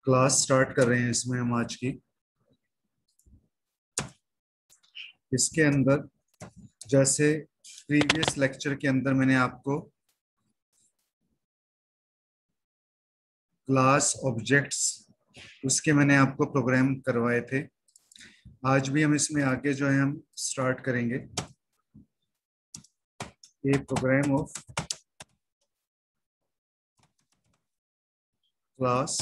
Class start कर रहे हैं इसमें हम आज की। इसके अंदर जैसे प्रीवियस लेक्चर के अंदर मैंने आपको क्लास ऑब्जेक्ट्स उसके मैंने आपको प्रोग्राम करवाए थे। आज भी हम इसमें आगे जो है हम स्टार्ट करेंगे a program of class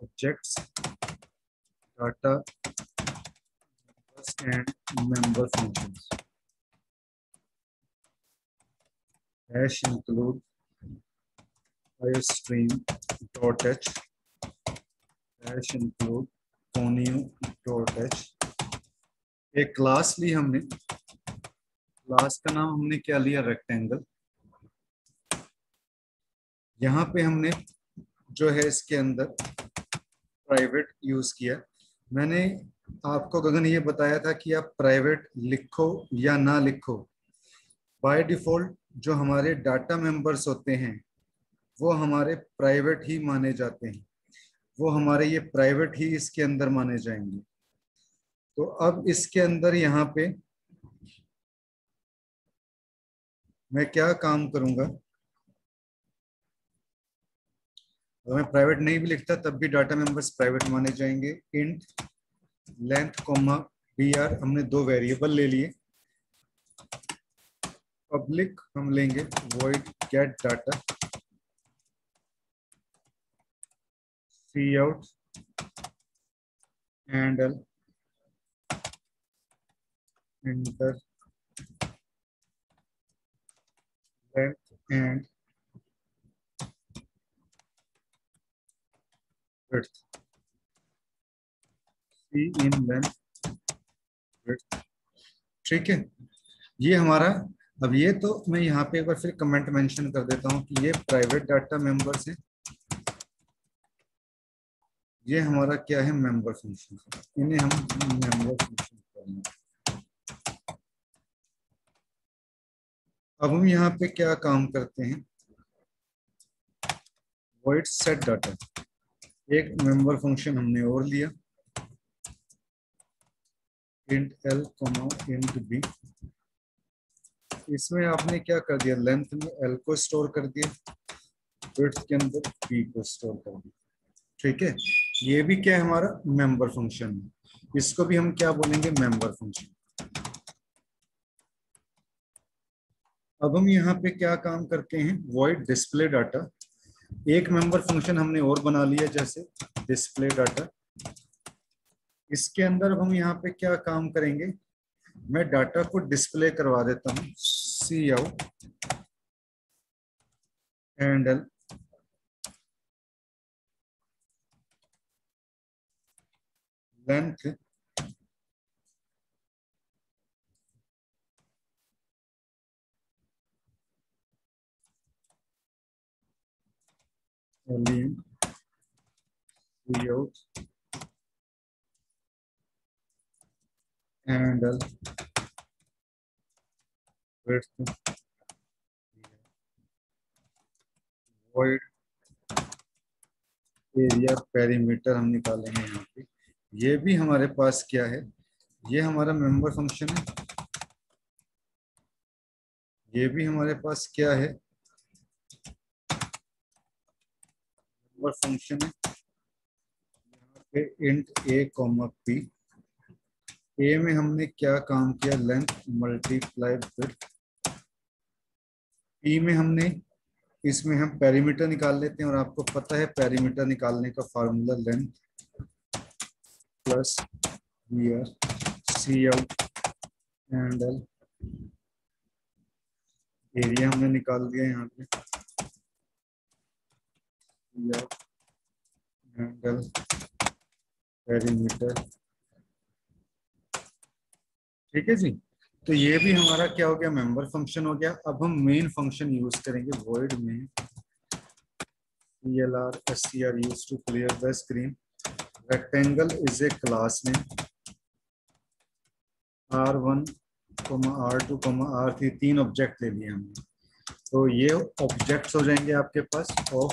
objects data and member functions hash include iostream.h hash include conio.h। एक क्लास ली हमने, क्लास का नाम हमने क्या लिया, रेक्टेंगल। यहाँ पे हमने जो है इसके अंदर प्राइवेट यूज किया। मैंने आपको गगन ये बताया था कि आप प्राइवेट लिखो या ना लिखो, बाय डिफॉल्ट जो हमारे डाटा मेंबर्स होते हैं वो हमारे प्राइवेट ही माने जाते हैं, वो हमारे ये प्राइवेट ही इसके अंदर माने जाएंगे। तो अब इसके अंदर यहाँ पे मैं क्या काम करूंगा, अगर मैं प्राइवेट नहीं भी लिखता तब भी डाटा मेंबर्स प्राइवेट माने जाएंगे। इंट लेंथ कॉमा br हमने दो वेरिएबल ले लिए। पब्लिक हम लेंगे void get data cout handle enter length and width c in length width। ठीक है, ये हमारा। अब ये तो मैं यहाँ पे एक बार फिर कमेंट मेंशन कर देता हूँ कि ये प्राइवेट डाटा मेंबर्स हैं, ये हमारा क्या है, मेंबर फंक्शन। इन्हें हम मेंबर फंक्शन करना। अब हम यहाँ पे क्या काम करते हैं, void set data, एक मेंबर फंक्शन हमने और लिया int l int b। इसमें आपने क्या कर दिया, लेंथ में l को स्टोर कर दिया, विड्थ के अंदर b को स्टोर कर दिया। ठीक है, ये भी क्या है, हमारा मेंबर फंक्शन है। इसको भी हम क्या बोलेंगे, मेंबर फंक्शन। अब हम यहाँ पे क्या काम करते हैं, void डिस्प्ले डाटा। एक मेंबर फंक्शन हमने और बना लिया जैसे डिस्प्ले डाटा। इसके अंदर अब हम यहाँ पे क्या काम करेंगे, मैं डाटा को डिस्प्ले करवा देता हूँ cout handle length volume cout handle width void area perimeter हम निकालेंगे यहाँ पे। ये भी हमारे पास क्या है, ये हमारा मेंबर फंक्शन है। ये भी हमारे पास क्या है, मेंबर फंक्शन है। यहाँ पे इंट a p, ए में हमने क्या काम किया, लेंथ मल्टीप्लाई विड्थ। पी में हमने, इसमें हम पेरीमीटर निकाल लेते हैं और आपको पता है पेरीमीटर निकालने का formula length plus br cout handle area हमने निकाल दिया यहाँ पे handle पेरीमीटर। ठीक है जी, तो ये भी हमारा क्या हो गया, मेंबर फंक्शन हो गया। अब हम मेन फंक्शन यूज करेंगे, void में clr str used to clear the screen। rectangle is a class name, r1 r2 r3 तीन ऑब्जेक्ट ले लिए हमने। तो ये ऑब्जेक्ट्स हो जाएंगे आपके पास of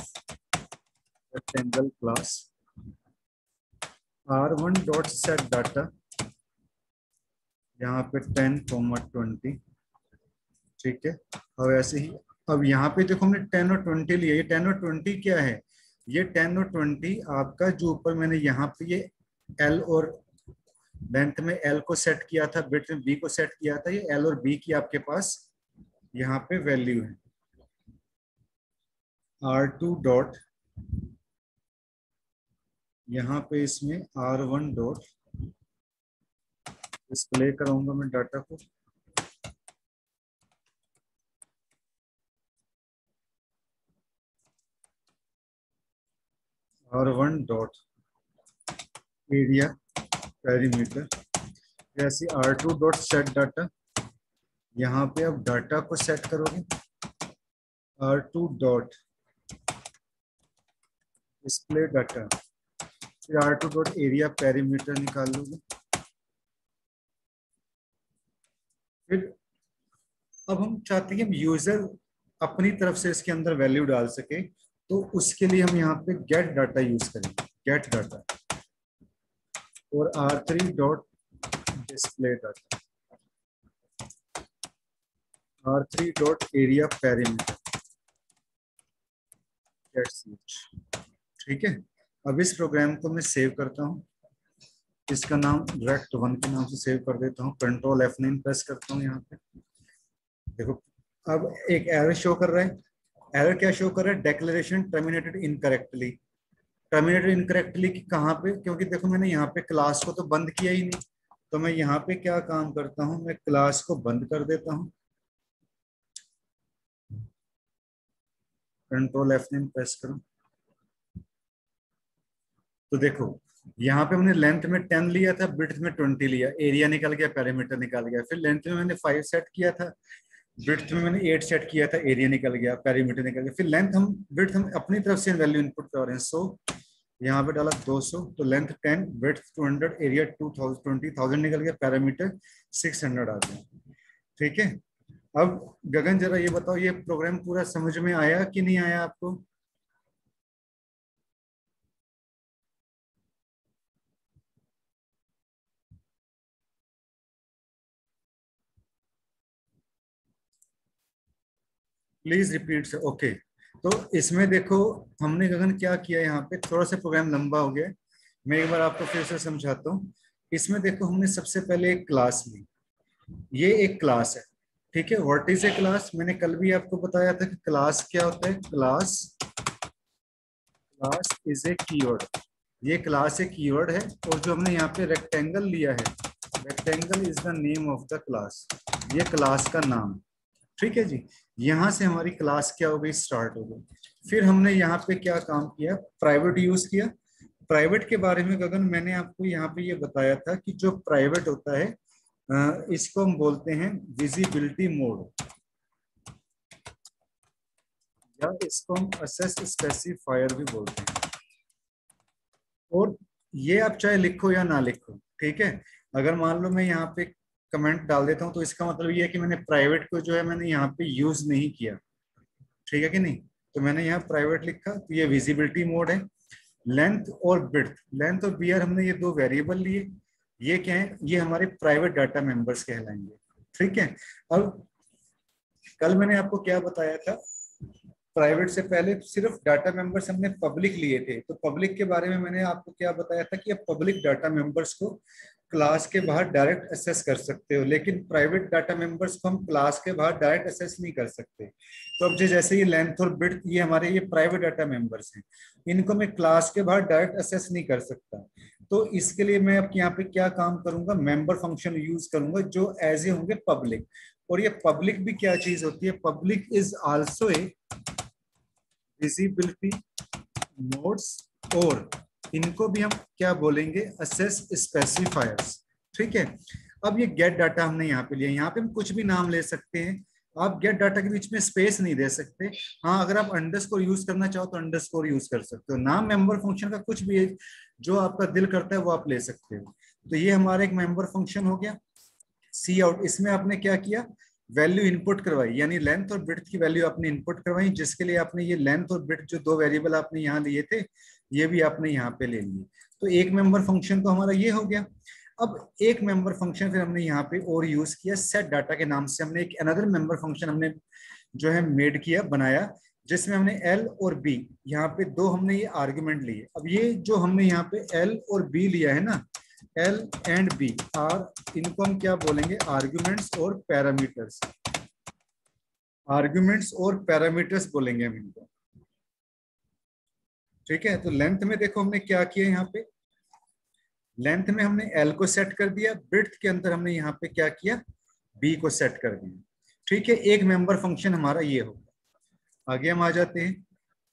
rectangle class. R1 dot set data, यहाँ पे 10, 20, ठीक है। अब ऐसे ही, अब यहाँ पे देखो हमने 10 और 20 लिया, ये 10 और 20 क्या है, ये 10 और 20 आपका जो ऊपर मैंने यहाँ पे ये L और लेंथ में L को सेट किया था, बिट में B को सेट किया था, ये L और B की आपके पास यहाँ पे वैल्यू है। R2 डॉट, यहाँ पे इसमें R1 डॉट डिस्प्ले कराऊंगा मैं डाटा को, R1 डॉट एरिया पेरीमीटर, जैसे R2 डॉट सेट डाटा, यहाँ पे अब डाटा को सेट करोगे, R2 डॉट डिस्प्ले डाटा, फिर R2 डॉट एरिया पेरीमीटर निकाल लोगे। फिर अब हम चाहते हैं कि यूजर अपनी तरफ से इसके अंदर वैल्यू डाल सके, तो उसके लिए हम यहाँ पे गेट डाटा यूज करेंगे, गेट डाटा, और R3 dot display data, R3 dot area perimeter, ठीक है। अब इस प्रोग्राम को मैं सेव करता हूँ, इसका नाम direct1 के नाम से सेव कर देता हूँ, कंट्रोल F9 प्रेस करता हूँ यहाँ पे। देखो अब एक एरर शो कर रहा है, एरर क्या शो कर रहा है, declaration terminated incorrectly. Terminated incorrectly कहाँ पे, क्योंकि देखो मैंने यहाँ पे क्लास को तो बंद किया ही नहीं, तो मैं यहाँ पे क्या काम करता हूँ, मैं क्लास को बंद कर देता हूँ, कंट्रोल F9 प्रेस करूँ, तो देखो यहाँ पे मैंने लेंथ में 10 लिया था, विड्थ में 20 लिया, एरिया निकल गया, पैरामीटर निकल गया। फिर लेंथ में मैंने 5 सेट किया था, विड्थ में मैंने 8 सेट किया था, एरिया निकल गया, पैरामीटर निकल गया। फिर लेंथ हम विड्थ हम अपनी तरफ से वैल्यू इनपुट कर रहे हैं, सो यहाँ पे डाला 200, तो लेंथ 10, विड्थ 200, एरिया 20,000 निकल गया, पैरामीटर 600 आ गया, ठीक है। अब गगन जरा ये बताओ, ये प्रोग्राम पूरा समझ में आया कि नहीं आया आपको? प्लीज रिपीट से, ओके। तो इसमें देखो हमने गगन क्या किया, यहाँ पे थोड़ा सा प्रोग्राम लंबा हो गया, मैं एक बार आपको फिर से समझाता हूँ। इसमें देखो हमने सबसे पहले एक क्लास ली, ये एक क्लास है, ठीक है। व्हाट इज ए क्लास, मैंने कल भी आपको बताया था कि क्लास क्या होता है। Class, class is a keyword, ये क्लास एक कीवर्ड है, और जो हमने यहाँ पे रेक्टेंगल लिया है, rectangle is the name of the class, ये क्लास का नाम, ठीक है जी। यहां से हमारी क्लास क्या हो गई, स्टार्ट हो गई। फिर हमने यहाँ पे क्या काम किया, प्राइवेट यूज किया। प्राइवेट के बारे में गगन मैंने आपको यहाँ पे ये बताया था कि जो प्राइवेट होता है इसको हम बोलते हैं विजिबिलिटी मोड, या इसको हम एक्सेस स्पेसिफायर भी बोलते हैं। और ये आप चाहे लिखो या ना लिखो, ठीक है। अगर मान लो मैं यहाँ पे कमेंट डाल देता हूँ, तो इसका मतलब ये है कि मैंने प्राइवेट को जो है मैंने यहाँ पे यूज नहीं किया, ठीक है कि नहीं। तो मैंने यहाँ प्राइवेट लिखा, तो ये विजिबिलिटी मोड है। लेंथ और विड्थ, लेंथ और बियर हमने ये दो वेरिएबल लिए, ये क्या है, ये हमारे प्राइवेट डाटा मेंबर्स कहलाएंगे, ठीक है। अब कल मैंने आपको क्या बताया था, प्राइवेट से पहले सिर्फ डाटा मेंबर्स हमने पब्लिक लिए थे, तो पब्लिक के बारे में मैंने आपको क्या बताया था कि आप पब्लिक डाटा मेंबर्स को क्लास के बाहर डायरेक्ट एक्सेस कर सकते हो, लेकिन प्राइवेट डाटा मेंबर्स को हम क्लास के बाहर डायरेक्ट एक्सेस नहीं कर सकते। तो अब जैसे ये लेंथ और विड्थ, ये हमारे ये प्राइवेट डाटा मेंबर्स हैं, इनको मैं क्लास के बाहर डायरेक्ट एक्सेस नहीं कर सकता। तो इसके लिए मैं अब यहाँ पे क्या काम करूंगा, मेंबर फंक्शन यूज करूंगा, जो एज ए होंगे पब्लिक। और ये पब्लिक भी क्या चीज होती है, public is also a visibility modes, और इनको भी हम क्या बोलेंगे, एक्सेस स्पेसिफायर्स, ठीक है। अब ये गेट डाटा हमने यहाँ पे लिया, यहाँ पे हम कुछ भी नाम ले सकते हैं, आप गेट डाटा के बीच में स्पेस नहीं दे सकते। हाँ, अगर आप अंडरस्कोर यूज करना चाहो तो अंडरस्कोर यूज कर सकते हो, नाम मेंबर फंक्शन का कुछ भी है जो आपका दिल करता है वो आप ले सकते हो। तो ये हमारा एक मेंबर फंक्शन हो गया। सी आउट, इसमें आपने क्या किया, वैल्यू इनपुट करवाई, यानी लेंथ और ब्रेड्थ की वैल्यू आपने इनपुट करवाई, जिसके लिए आपने ये लेंथ और ब्रेड्थ जो दो वेरिएबल आपने यहाँ लिए थे ये भी आपने यहाँ पे ले लिए। तो एक मेंबर फंक्शन तो हमारा ये हो गया। अब एक मेंबर फंक्शन फिर हमने यहाँ पे और यूज किया, सेट डाटा के नाम से हमने एक अनदर मेंबर फंक्शन हमने जो है मेड किया, बनाया, जिसमें हमने एल और बी यहाँ पे दो हमने ये आर्ग्यूमेंट लिए। अब ये जो हमने यहाँ पे एल और बी लिया है ना, एल एंड बी आर, इनको हम क्या बोलेंगे, आर्ग्यूमेंट्स और पैरामीटर्स। आर्ग्यूमेंट्स और पैरामीटर्स बोलेंगे हम इनको, ठीक है। तो लेंथ में देखो हमने क्या किया, यहाँ पे लेंथ में हमने एल को सेट कर दिया, ब्रेड्थ के अंदर हमने यहाँ पे क्या किया, बी को सेट कर दिया, ठीक है। एक मेंबर फंक्शन हमारा ये होगा। आगे हम आ जाते हैं,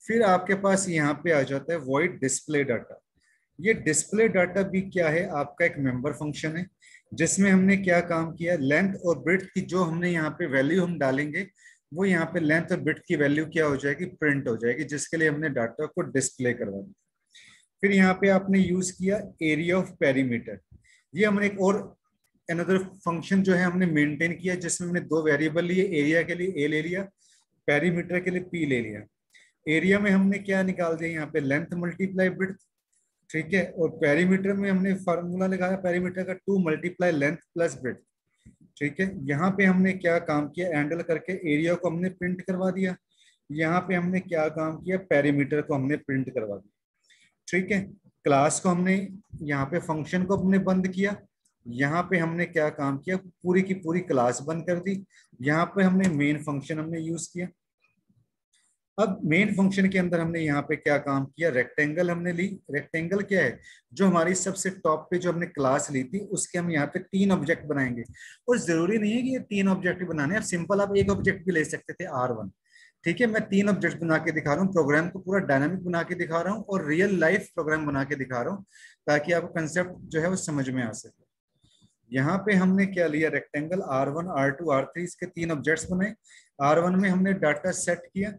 फिर आपके पास यहाँ पे आ जाता है वॉइड डिस्प्ले डाटा। ये डिस्प्ले डाटा भी क्या है, आपका एक मेंबर फंक्शन है, जिसमें हमने क्या काम किया, लेंथ और ब्रेड्थ की जो हमने यहाँ पे वैल्यू हम डालेंगे, वो यहाँ पे लेंथ और ब्रेड्थ की वैल्यू क्या हो जाएगी, प्रिंट हो जाएगी, जिसके लिए हमने डाटा को डिस्प्ले करवा दिया। फिर यहाँ पे आपने यूज किया एरिया ऑफ पेरीमीटर। ये हमने एक और अनदर फंक्शन जो है हमने मेंटेन किया, जिसमें हमने दो वेरिएबल लिए, एरिया के लिए ए ले लिया, पेरीमीटर के लिए पी ले लिया। एरिया में हमने क्या निकाल दिया, यहाँ पे लेंथ मल्टीप्लाई ब्रेड्थ, ठीक है। और पेरीमीटर में हमने फार्मूला लगाया पेरीमीटर का, 2 मल्टीप्लाई लेंथ प्लस ब्रेड्थ, ठीक है। यहाँ पे हमने क्या काम किया, हैंडल करके एरिया को हमने प्रिंट करवा दिया। यहाँ पे हमने क्या काम किया, पेरीमीटर को हमने प्रिंट करवा दिया, ठीक है। क्लास को हमने यहाँ पे फंक्शन को हमने बंद किया, यहाँ पे हमने क्या काम किया, पूरी की पूरी क्लास बंद कर दी। यहाँ पे हमने मेन फंक्शन हमने यूज किया। अब मेन फंक्शन के अंदर हमने यहाँ पे क्या काम किया, रेक्टेंगल हमने ली। रेक्टेंगल क्या है, जो हमारी सबसे टॉप पे जो हमने क्लास ली थी, उसके हम यहाँ पे 3 ऑब्जेक्ट बनाएंगे। और जरूरी नहीं है कि ये 3 ऑब्जेक्ट बनाने, आप सिंपल आप एक ऑब्जेक्ट भी ले सकते थे, R1, ठीक है। मैं 3 ऑब्जेक्ट बना के दिखा रहा हूँ, प्रोग्राम को पूरा डायनामिक बना के दिखा रहा हूँ और रियल लाइफ प्रोग्राम बना के दिखा रहा हूँ, ताकि आपको कंसेप्ट जो है वो समझ में आ सके। यहाँ पे हमने क्या लिया, रेक्टेंगल R1 R2 R3, इसके 3 ऑब्जेक्ट्स बनाए। R1 में हमने डाटा सेट किया,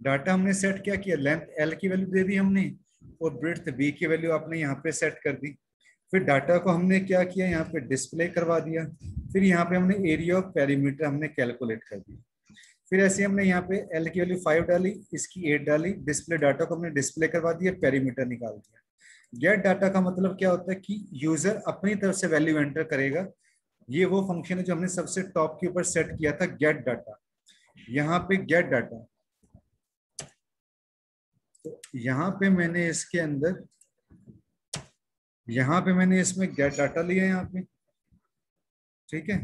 डाटा हमने सेट क्या किया, लेंथ एल की वैल्यू दे दी हमने, और ब्रेड्थ बी की वैल्यू आपने यहाँ पे सेट कर दी। फिर डाटा को हमने क्या किया, यहाँ पे डिस्प्ले करवा दिया। फिर यहाँ पे हमने एरिया ऑफ पेरीमीटर हमने कैलकुलेट कर दिया। फिर ऐसे हमने यहाँ पे एल की वैल्यू 5 डाली, इसकी 8 डाली, डिस्प्ले डाटा को हमने डिस्प्ले करवा दिया, पेरीमीटर निकाल दिया। गेट डाटा का मतलब क्या होता है कि यूजर अपनी तरफ से वैल्यू एंटर करेगा। ये वो फंक्शन है जो हमने सबसे टॉप के ऊपर सेट किया था, गेट डाटा। यहाँ पे गेट डाटा, तो यहाँ पे मैंने इसके अंदर, यहाँ पे मैंने इसमें गेट डाटा लिया यहाँ पे, ठीक है।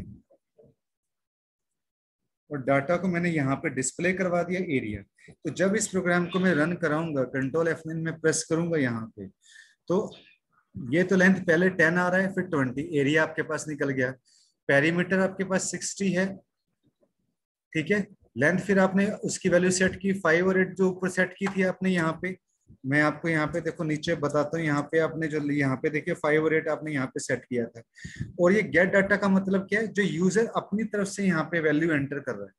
और डाटा को मैंने यहाँ पे डिस्प्ले करवा दिया एरिया। तो जब इस प्रोग्राम को मैं रन कराऊंगा, कंट्रोल F9 में प्रेस करूंगा यहाँ पे, तो ये तो लेंथ पहले 10 आ रहा है, फिर 20, एरिया आपके पास निकल गया। पेरीमीटर आपके पास 60 है, ठीक है। लेंथ फिर आपने उसकी वैल्यू सेट की 5 और 8 जो ऊपर सेट की थी आपने यहाँ पे, मैं आपको यहाँ पे देखो नीचे बताता हूँ, यहाँ पे आपने जो यहाँ पे देखिए 5 और 8 आपने यहाँ पे सेट किया था। और ये गेट डाटा का मतलब क्या है, जो यूजर अपनी तरफ से यहाँ पे वैल्यू एंटर कर रहा है।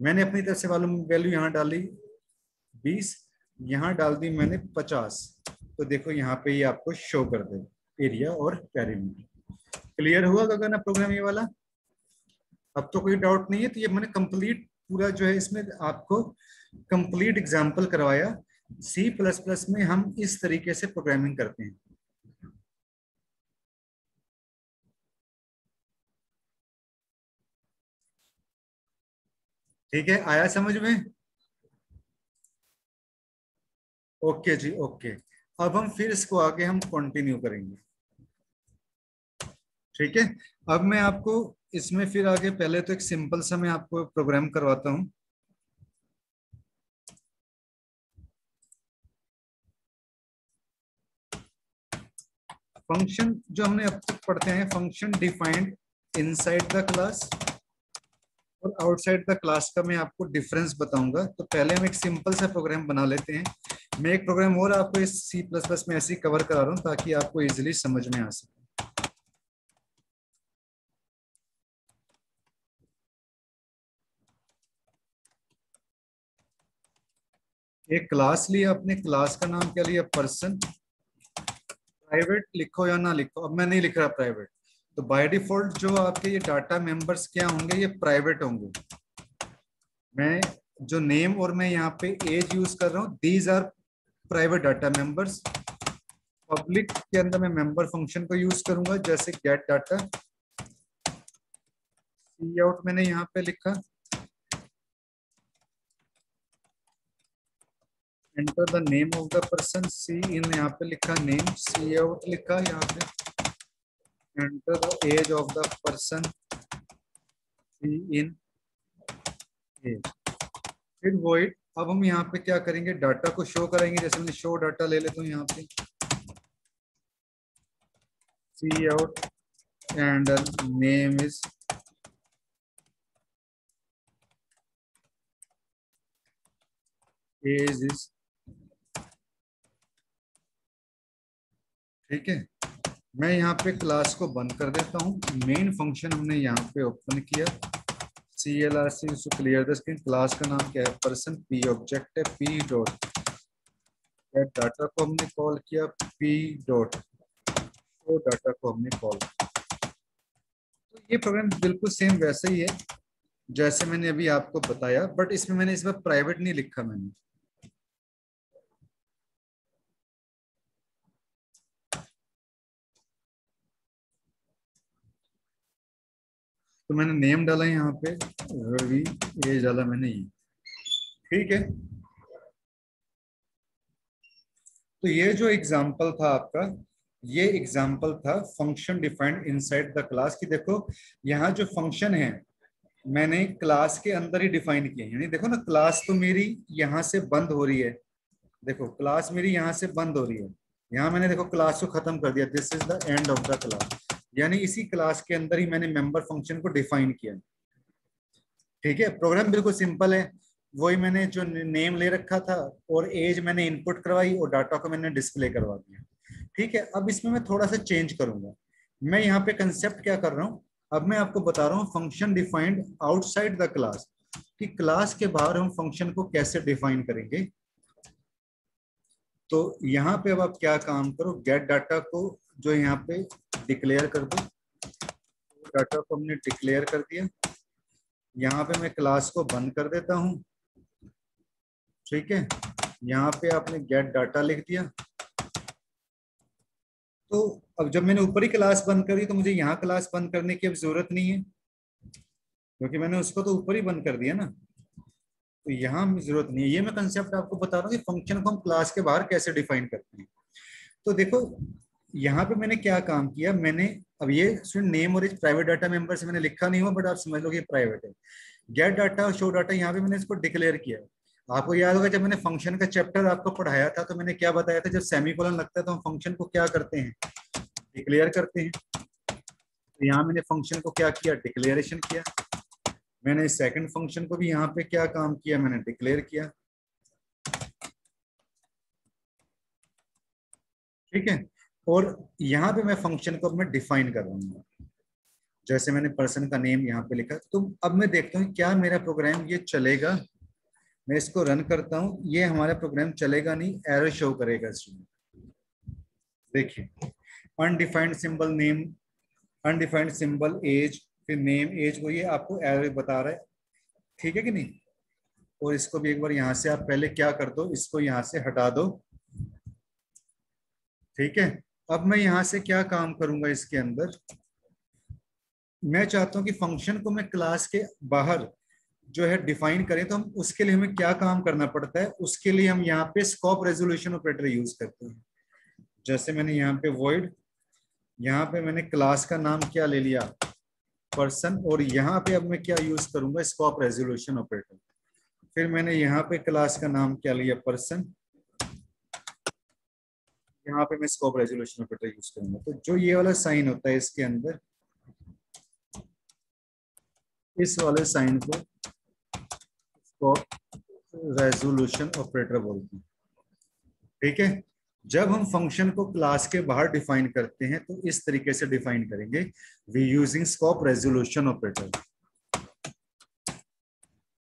मैंने अपनी तरफ से वैल्यू यहाँ डाली 20, यहाँ डाल दी मैंने 50, तो देखो यहाँ पे ये आपको शो कर दे एरिया और पेरीमीटर। क्लियर हुआ गगन प्रोग्राम ये वाला? अब तो कोई डाउट नहीं है। तो ये मैंने कंप्लीट पूरा जो है इसमें आपको कंप्लीट एग्जांपल करवाया। C++ में हम इस तरीके से प्रोग्रामिंग करते हैं। ठीक है, आया समझ में? ओके जी, ओके। अब हम फिर इसको आगे हम कंटिन्यू करेंगे, ठीक है। अब मैं आपको इसमें फिर आगे, पहले तो एक सिंपल सा मैं आपको प्रोग्राम करवाता हूं। फंक्शन जो हमने अब तक पढ़ते हैं, function defined inside the class और आउटसाइड द क्लास का मैं आपको डिफरेंस बताऊंगा। तो पहले हम एक सिंपल सा प्रोग्राम बना लेते हैं। मैं एक प्रोग्राम और आपको इस C++ में ऐसे ही कवर करा रहा हूं, ताकि आपको इजीली समझ में आ सके। एक क्लास लिया, अपने क्लास का नाम क्या लिया, पर्सन। प्राइवेट लिखो या ना लिखो, अब मैं नहीं लिख रहा प्राइवेट, तो बाय डिफॉल्ट जो आपके ये डाटा मेंबर्स क्या होंगे, ये प्राइवेट होंगे। मैं जो नेम और मैं यहाँ पे एज यूज कर रहा हूँ, these are private data members. Public के अंदर मैं मेंबर फंक्शन को यूज करूंगा, जैसे गेट डाटा। सी आउट मैंने यहाँ पे लिखा, enter the name of the person. C in यहाँ पे लिखा नेम, सी आउट लिखा यहाँ पे, enter the age of the person, C in age. फिर वॉइड, अब हम यहाँ पे क्या करेंगे, डाटा को शो करेंगे। जैसे मैंने शो डाटा ले लेता हूँ यहाँ पे, C out and name is age is, ठीक है। मैं यहाँ पे क्लास को बंद कर देता हूँ। मेन फंक्शन हमने यहाँ पे ओपन किया, CLRC clear the screen. Class का नाम क्या है, पर्सन। पी ऑब्जेक्ट है, पी डॉट गेट डाटा को हमने कॉल किया, पी डॉट शो डाटा को हमने कॉल किया। तो ये प्रोग्राम बिल्कुल सेम वैसे ही है जैसे मैंने अभी आपको बताया, बट इसमें मैंने इस बार प्राइवेट नहीं लिखा मैंने। तो मैंने नेम डाला यहाँ पे रवि, एज डाला मैंने ये, ठीक है। तो ये जो एग्जांपल था आपका, ये एग्जांपल था function defined inside the class की। देखो यहाँ जो फंक्शन है मैंने क्लास के अंदर ही डिफाइन किया, यानी देखो ना, क्लास तो मेरी यहाँ से बंद हो रही है। देखो क्लास मेरी यहाँ से बंद हो रही है, यहाँ मैंने देखो क्लास को खत्म कर दिया, this is the end of the class. यानी इसी क्लास के अंदर ही मैंने मेंबर फंक्शन को डिफाइन किया, ठीक है। प्रोग्राम बिल्कुल सिंपल है, वही मैंने जो नेम ले रखा था और एज मैंने इनपुट करवाई और डाटा को मैंने डिस्प्ले करवा दिया, ठीक है। अब इसमें मैं थोड़ा सा चेंज करूंगा। मैं यहाँ पे कंसेप्ट क्या कर रहा हूँ, अब मैं आपको बता रहा हूँ function defined outside the class, कि क्लास के बाहर हम फंक्शन को कैसे डिफाइन करेंगे। तो यहाँ पे अब आप क्या काम करो, गेट डाटा को जो यहाँ पे डिक्लेयर कर दो। डाटा को हमने डिक्लेयर कर दिया, यहाँ पे मैं क्लास को बंद कर देता हूँ, ठीक है। यहाँ पे आपने गेट डाटा लिख दिया। तो अब जब मैंने ऊपर ही क्लास बंद करी तो मुझे यहाँ क्लास बंद करने की अब जरूरत नहीं है, क्योंकि मैंने उसको तो ऊपर ही बंद कर दिया ना। तो यहाँ जरूरत नहीं है। ये मैं कंसेप्ट आपको बता रहा हूँ कि फंक्शन को हम क्लास के बाहर कैसे डिफाइन करते हैं। तो देखो यहाँ पे मैंने क्या काम किया, मैंने अब ये नेम और इस प्राइवेट डाटा मेंबर से मैंने लिखा नहीं हुआ, बट आप समझ लो कि प्राइवेट है। गेट डाटा और शो डाटा यहाँ पे मैंने इसको डिक्लेयर किया। आपको याद होगा जब मैंने फंक्शन का चैप्टर आपको पढ़ाया था तो मैंने क्या बताया था, जब सेमीकोलन लगता है तो हम फंक्शन को क्या करते हैं, डिक्लेयर करते हैं। तो यहाँ मैंने फंक्शन को क्या किया, डिक्लेरेशन किया। मैंने सेकंड फंक्शन को भी यहाँ पे क्या काम किया, मैंने डिक्लेयर किया, ठीक है। और यहाँ पे मैं फंक्शन को मैं डिफाइन कर रहा हूँ, जैसे मैंने पर्सन का नेम यहाँ पे लिखा। तो अब मैं देखता हूँ क्या मेरा प्रोग्राम ये चलेगा। मैं इसको रन करता हूँ, ये हमारा प्रोग्राम चलेगा नहीं, एरर शो करेगा इसमें। देखिए undefined symbol name, undefined symbol age, फिर नेम एज को ये आपको एरर बता रहा है, ठीक है कि नहीं। और इसको भी एक बार यहाँ से आप पहले क्या कर दो, इसको यहाँ से हटा दो, ठीक है। अब मैं यहाँ से क्या काम करूंगा, इसके अंदर मैं चाहता हूं कि फंक्शन को मैं क्लास के बाहर जो है डिफाइन करें। तो हम उसके लिए हमें क्या काम करना पड़ता है, उसके लिए हम यहाँ पे स्कोप रेजोल्यूशन ऑपरेटर यूज करते हैं। जैसे मैंने यहाँ पे वॉइड, यहाँ पे मैंने क्लास का नाम क्या ले लिया, पर्सन, और यहाँ पे अब मैं क्या यूज करूंगा, स्कोप रेजोल्यूशन ऑपरेटर। फिर मैंने यहाँ पे क्लास का नाम क्या लिया, पर्सन, यहाँ पे मैं स्कोप रेजोल्यूशन ऑपरेटर यूज करूंगा। तो जो ये वाला साइन होता है इसके अंदर, इस वाले साइन को स्कोप रेजोल्यूशन ऑपरेटर बोलते हैं, ठीक है। जब हम फंक्शन को क्लास के बाहर डिफाइन करते हैं तो इस तरीके से डिफाइन करेंगे, we using scope resolution operator,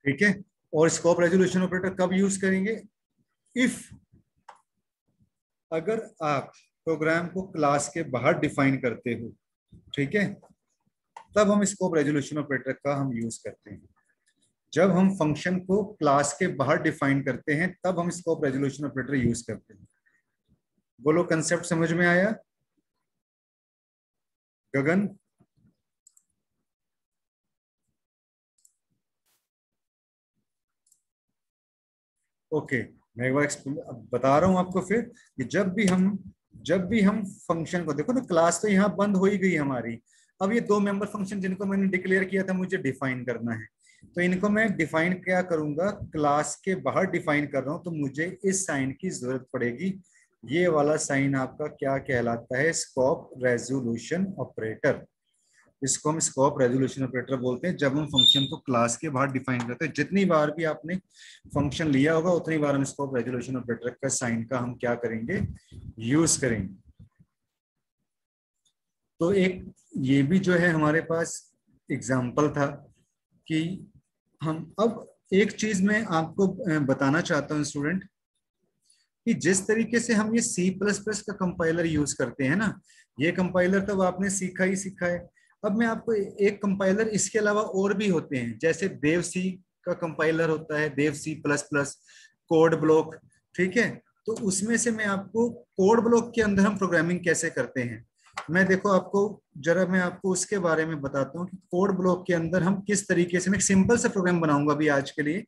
ठीक है। और स्कोप रेजोल्यूशन ऑपरेटर कब यूज करेंगे, इफ अगर आप प्रोग्राम को क्लास के बाहर डिफाइन करते हो ठीक है, तब हम स्कोप रेजोल्यूशन ऑपरेटर का हम यूज करते हैं। जब हम फंक्शन को क्लास के बाहर डिफाइन करते हैं तब हम स्कोप रेजोल्यूशन ऑपरेटर यूज करते हैं। बोलो, कंसेप्ट समझ में आया गगन? ओके, मैं एक बार बता रहा हूं आपको फिर कि जब भी हम फंक्शन को देखो ना, क्लास तो यहाँ बंद हो ही गई हमारी। अब ये दो मेंबर फंक्शन जिनको मैंने डिक्लेयर किया था मुझे डिफाइन करना है, तो इनको मैं डिफाइन क्या करूंगा, क्लास के बाहर डिफाइन कर रहा हूं, तो मुझे इस साइन की जरूरत पड़ेगी। ये वाला साइन आपका क्या कहलाता है? Scope resolution operator. इसको हम स्कोप रेजोल्यूशन ऑपरेटर बोलते हैं जब हम फंक्शन को क्लास के बाहर डिफाइन करते हैं। जितनी बार भी आपने फंक्शन लिया होगा उतनी बार हम स्कोप रेजोल्यूशन ऑपरेटर का साइन का हम क्या करेंगे, यूज करेंगे। तो एक ये भी जो है हमारे पास एग्जाम्पल था कि हम अब एक चीज मैं आपको बताना चाहता हूँ स्टूडेंट, कि जिस तरीके से हम ये सी प्लस प्लस का कंपाइलर यूज करते हैं ना, ये कंपाइलर तो आपने सीखा ही सीखा है। अब मैं आपको एक कंपाइलर इसके अलावा और भी होते हैं, जैसे देव सी का कंपाइलर होता है, Dev C plus plus, code block. ठीक है, तो उसमें से मैं आपको कोड ब्लॉक के अंदर हम प्रोग्रामिंग कैसे करते हैं, मैं आपको उसके बारे में बताता हूँ कि कोड ब्लॉक के अंदर हम किस तरीके से, मैं एक सिंपल सा प्रोग्राम बनाऊंगा अभी आज के लिए।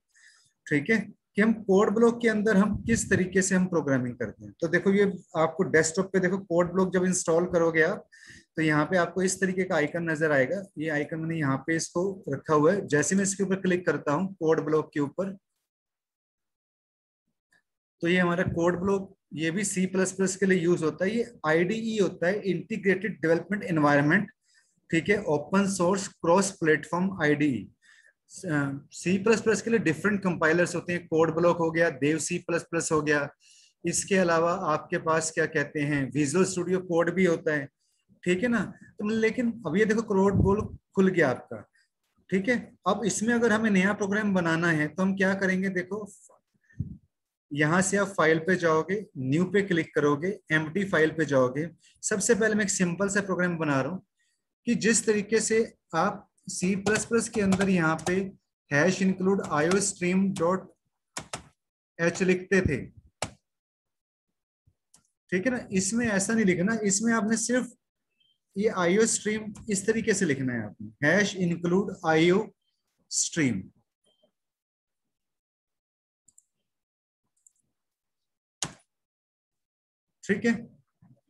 ठीक है, कि हम कोड ब्लॉक के अंदर हम किस तरीके से हम प्रोग्रामिंग करते हैं। तो देखो, ये आपको डेस्कटॉप पे देखो, कोड ब्लॉक जब इंस्टॉल करोगे आप, तो यहाँ पे आपको इस तरीके का आइकन नजर आएगा। ये आइकन मैंने यहाँ पे इसको रखा हुआ है। जैसे मैं इसके ऊपर क्लिक करता हूँ कोड ब्लॉक के ऊपर, तो ये हमारा कोड ब्लॉक, ये भी सी प्लस प्लस के लिए यूज होता है। ये आईडीई होता है, इंटीग्रेटेड डेवलपमेंट एनवायरनमेंट। ठीक है, open source cross platform IDE. C plus plus के लिए डिफरेंट कंपाइलर्स होते हैं, कोड ब्लॉक हो गया, देव सी प्लस प्लस हो गया। इसके अलावा आपके पास क्या कहते हैं, विजुअल स्टूडियो कोड भी होता है। ठीक है ना, तो लेकिन अब ये देखो कोड ब्लॉक खुल गया आपका। ठीक है, अब इसमें अगर हमें नया प्रोग्राम बनाना है तो हम क्या करेंगे, देखो यहां से आप फाइल पे जाओगे, न्यू पे क्लिक करोगे, एम्प्टी फाइल पे जाओगे। सबसे पहले मैं एक सिंपल सा प्रोग्राम बना रहा हूं कि जिस तरीके से आप सी प्लस प्लस के अंदर यहाँ पे हैश इंक्लूड आयो स्ट्रीम डॉट एच लिखते थे। ठीक है ना, इसमें ऐसा नहीं लिखना, इसमें आपने सिर्फ ये आईओ स्ट्रीम इस तरीके से लिखना है आपने, हैश इंक्लूड आईओ स्ट्रीम। ठीक है,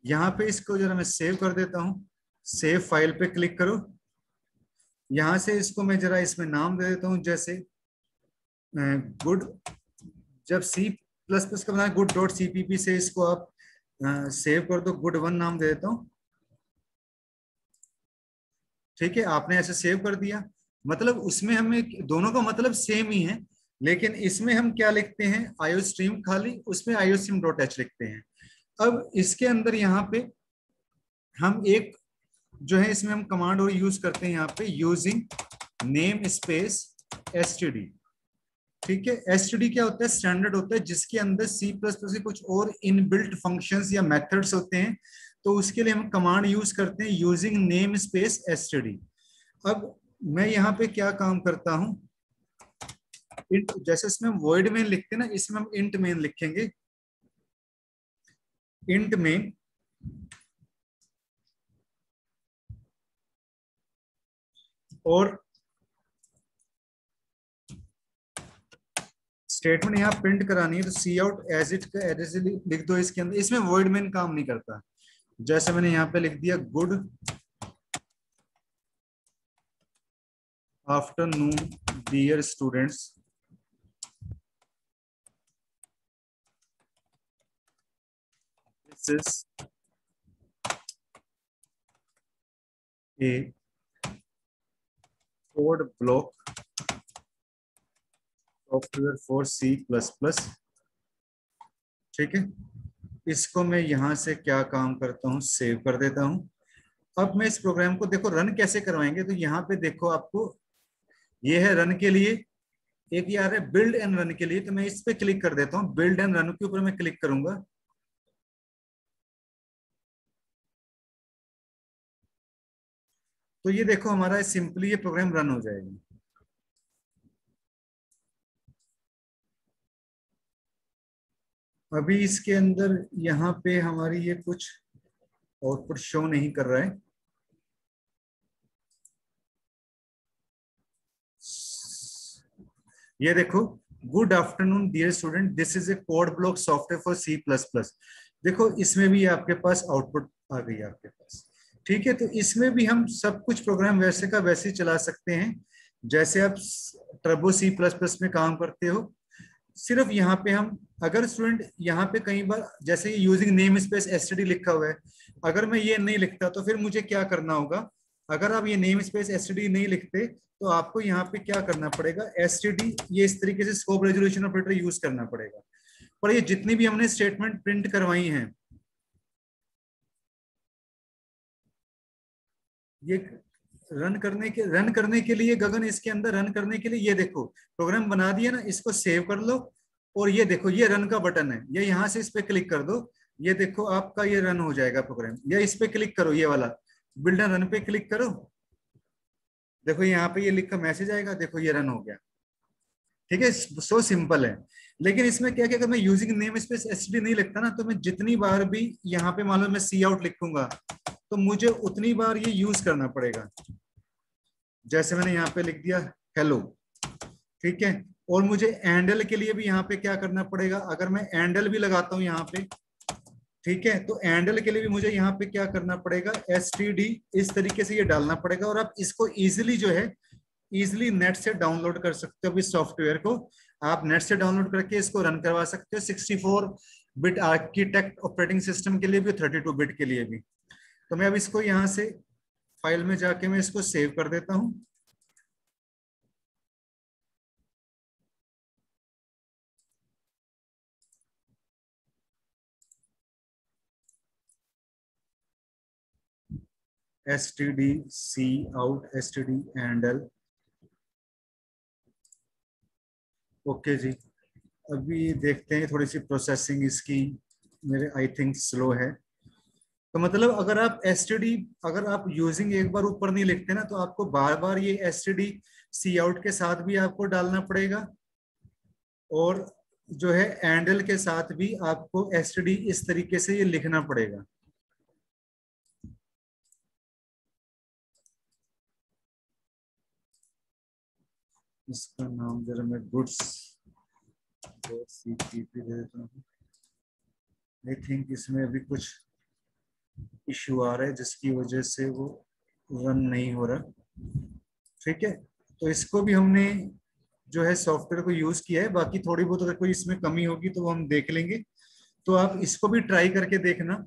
यहाँ पे इसको जरा मैं सेव कर देता हूँ। सेव फाइल पे क्लिक करो। यहां से इसको मैं जरा इसमें नाम दे देता हूँ, जैसे गुड, जब सी प्लस प्लस का बनाए गुड डॉट सीपीपी से इसको आप सेव कर दो, गुड वन नाम दे देता हूँ। ठीक है, आपने ऐसे सेव कर दिया, मतलब उसमें हमें दोनों का मतलब सेम ही है, लेकिन इसमें हम क्या लिखते हैं, आयो स्ट्रीम खाली, उसमें आयो स्ट्रीम डॉट एच लिखते हैं। अब इसके अंदर यहाँ पे हम एक जो है, इसमें हम कमांड और यूज करते हैं यहाँ पे, यूजिंग नेम स्पेस एसटीडी। ठीक है, एसटीडी क्या होता है, स्टैंडर्ड होता है जिसके अंदर सी प्लस प्लस के कुछ और इनबिल्ट फंक्शंस या मेथड्स होते हैं। तो उसके लिए हम कमांड यूज करते हैं यूजिंग नेम स्पेस एसटीडी। अब मैं यहाँ पे क्या काम करता हूं, इंट, जैसे इसमें हम वॉइड मेन लिखते हैं ना, इसमें हम इंट मेन लिखेंगे। इंट मेन और स्टेटमेंट यहाँ प्रिंट करानी है, तो सी आउट एज इट का एड्रेस लिख दो इसके अंदर। इसमें वॉइड मेन काम नहीं करता। जैसे मैंने यहाँ पे लिख दिया good afternoon dear students, this is a code block software for C plus plus. ठीक है, इसको मैं यहां से क्या काम करता हूं, सेव कर देता हूं। अब मैं इस प्रोग्राम को देखो रन कैसे करवाएंगे, तो यहाँ पे देखो आपको ये है रन के लिए, एक ये आ रहा है बिल्ड एंड रन के लिए। तो मैं इस पे क्लिक कर देता हूँ, बिल्ड एंड रन के ऊपर मैं क्लिक करूंगा। तो ये देखो हमारा सिंपली ये प्रोग्राम रन हो जाएगा। अभी इसके अंदर यहाँ पे हमारी ये कुछ आउटपुट शो नहीं कर रहा है। ये देखो, good afternoon dear student, this is a code block software for C plus plus. देखो इसमें भी आपके पास आउटपुट आ गई है आपके पास। ठीक है, तो इसमें भी हम सब कुछ प्रोग्राम वैसे का वैसे ही चला सकते हैं जैसे आप टर्बो सी प्लस प्लस में काम करते हो। सिर्फ यहाँ पे हम, अगर स्टूडेंट यहाँ पे कई बार जैसे यूजिंग नेम स्पेस एसटीडी लिखा हुआ है, अगर मैं ये नहीं लिखता तो फिर मुझे क्या करना होगा? अगर आप ये नेम स्पेस एसटीडी नहीं लिखते तो आपको यहाँ पे क्या करना पड़ेगा? एसटीडी ये इस तरीके से स्कोप रेजोल्यूशन ऑपरेटर यूज करना पड़ेगा। पर ये जितनी भी हमने स्टेटमेंट प्रिंट करवाई हैं, ये रन करने के लिए गगन, इसके अंदर रन करने के लिए ये देखो प्रोग्राम बना दिया ना, इसको सेव कर लो। और ये देखो ये रन का बटन है, ये यहां से इस पे क्लिक कर दो, ये देखो आपका ये रन हो जाएगा प्रोग्राम। या इस पे क्लिक करो, ये वाला बिल्डर रन पे क्लिक करो, देखो यहाँ पे ये लिखा मैसेज आएगा, देखो ये रन हो गया। ठीक है, सो सिंपल है। लेकिन इसमें क्या क्या, अगर मैं यूजिंग नेम स्पेस एसटीडी नहीं लिखता ना, तो मैं जितनी बार भी यहाँ पे मान लो मैं सी आउट लिखूंगा तो मुझे उतनी बार ये यूज करना पड़ेगा। जैसे मैंने यहाँ पे लिख दिया हेलो, ठीक है। और मुझे एंडल के लिए भी यहाँ पे क्या करना पड़ेगा? अगर मैं एंडल भी लगाता हूँ यहाँ पे, ठीक है, तो एंडल के लिए भी मुझे यहाँ पे क्या करना पड़ेगा? एसटीडी इस तरीके से ये डालना पड़ेगा। और आप इसको इजिली जो है, इजिली नेट से डाउनलोड कर सकते हो। इस सॉफ्टवेयर को आप नेट से डाउनलोड करके इसको रन करवा सकते हो, 64 बिट आर्किटेक्ट ऑपरेटिंग सिस्टम के लिए भी, 32 बिट के लिए भी। तो मैं अब इसको यहाँ से फाइल में जाके मैं इसको सेव कर देता हूँ। std c out std handle, okay जी। अभी देखते हैं, थोड़ी सी प्रोसेसिंग इसकी मेरे आई थिंक स्लो है। तो मतलब अगर आप std, अगर आप यूजिंग एक बार ऊपर नहीं लिखते ना, तो आपको बार बार ये std सी आउट के साथ भी आपको डालना पड़ेगा, और जो है एंडल के साथ भी आपको std इस तरीके से ये लिखना पड़ेगा। इसका नाम जरा मैं गुड्स सीपीपी दे देता हूँ। आई थिंक इसमें अभी कुछ इश्यू आ रहा है जिसकी वजह से वो रन नहीं हो रहा। ठीक है, तो इसको भी हमने जो है सॉफ्टवेयर को यूज किया है। बाकी थोड़ी बहुत अगर कोई इसमें कमी होगी तो वो हम देख लेंगे। तो आप इसको भी ट्राई करके देखना।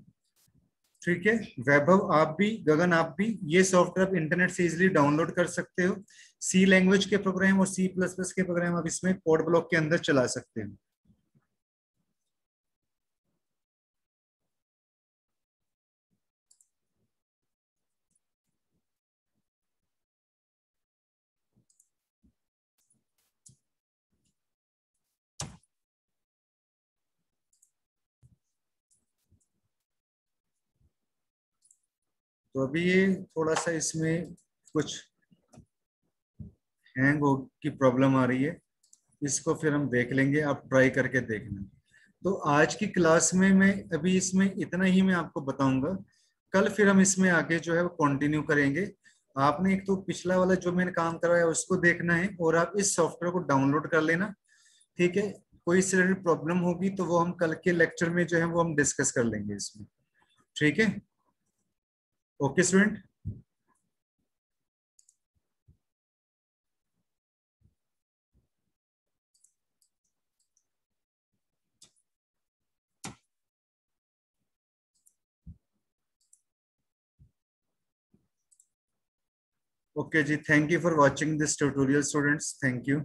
ठीक है, वैभव आप भी, गगन आप भी, ये सॉफ्टवेयर आप इंटरनेट से इजीली डाउनलोड कर सकते हो। सी लैंग्वेज के प्रोग्राम और सी प्लस प्लस के प्रोग्राम आप इसमें कोड ब्लॉक के अंदर चला सकते हो। तो अभी ये थोड़ा सा इसमें कुछ हैंग हो की प्रॉब्लम आ रही है, इसको फिर हम देख लेंगे, आप ट्राई करके देखना। तो आज की क्लास में मैं अभी इसमें इतना ही मैं आपको बताऊंगा। कल फिर हम इसमें आगे जो है वो कंटिन्यू करेंगे। आपने एक तो पिछला वाला जो मैंने काम करवाया उसको देखना है, और आप इस सॉफ्टवेयर को डाउनलोड कर लेना। ठीक है, कोई इससे रिलेटेड प्रॉब्लम होगी तो वो हम कल के लेक्चर में जो है वो हम डिस्कस कर लेंगे इसमें। ठीक है, okay student. Okay ji, thank you for watching this tutorial students, thank you.